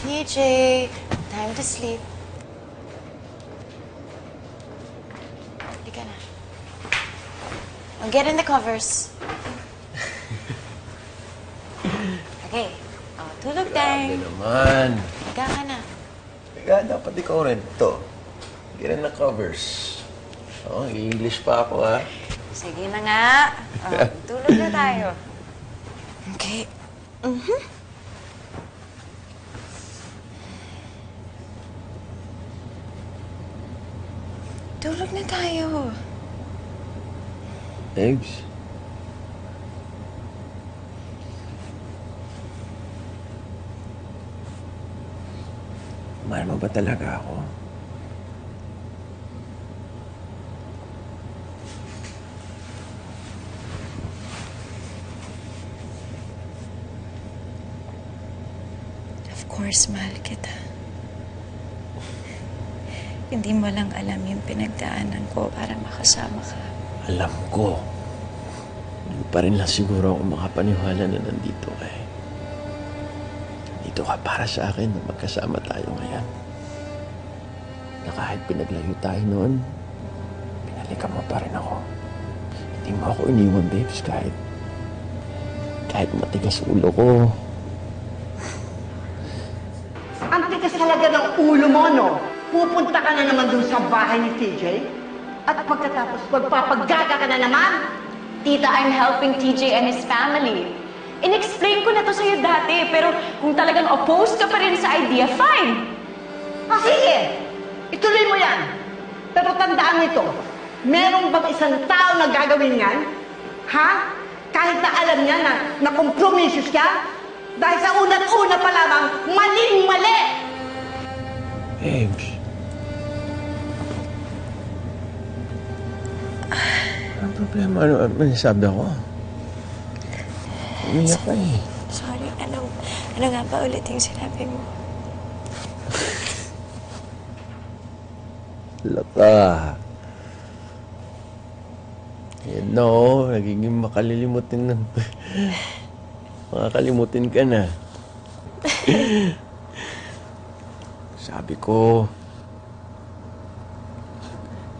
TJ, time to sleep. Halika na. I'll get in the covers. Okay. Oh, tulog time. Grabe naman. Higa ka na. Teka, dapat ikaw rin. Ito. Get in the covers. Oh, English pa ako, ha? Sige na nga. Oh, tulog na tayo. Okay. Tulog na tayo. Eggs? Mahal mo ba talaga ako? Of course, mahal kita. Hindi mo lang alam yung pinagdaanan ko para makasama ka. Alam ko. Hindi pa rin lang siguro ako makapaniwala na nandito ka eh. Nandito ka para sa akin na magkasama tayo ngayon. Na kahit pinaglayo tayo noon, pinalikan mo pa rin ako. Hindi mo ako iniwan, babes, kahit matigas ulo ko. Ang tigas talaga ng ulo mo, no? Pupunta ka na naman dun sa bahay ni TJ? At pagkatapos, magpapagaga ka na naman? Tita, I'm helping TJ and his family. In-explain ko na to sa'yo dati, pero kung talagang opposed ka pa rin sa idea, fine. Ah, sige! Ituloy mo yan. Pero tandaan nito, meron bang isang tao na gagawin yan? Ha? Kahit na alam niya na kompromisos ka? Dahil sa una't-una pa lamang, maling-mali! Babes. Anong problema? Ano sabi ako? Umiyak ka eh. Sorry, ano nga ba ulit yung sinabi mo? Laka. Yan na oh, nagiging makalilimutin ng... Makakalimutin ka na. Sabi ko,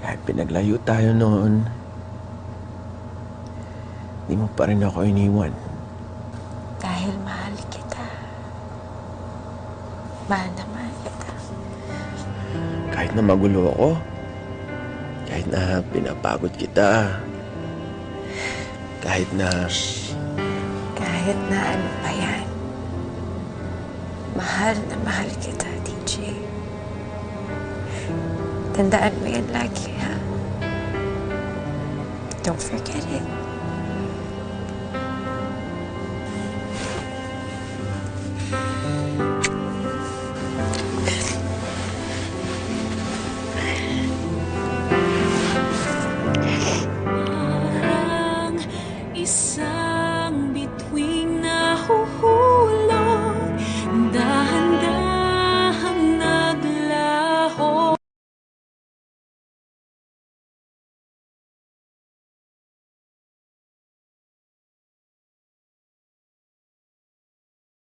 kahit pinaglayo tayo noon, hindi mo pa rin ako iniwan. Dahil mahal kita. Mahal na mahal kita. Kahit na magulo ako, kahit na pinapagod kita, kahit na ano pa yan. Mahal na mahal kita, DJ. Tandaan mo yan lagi, ha? Don't forget it.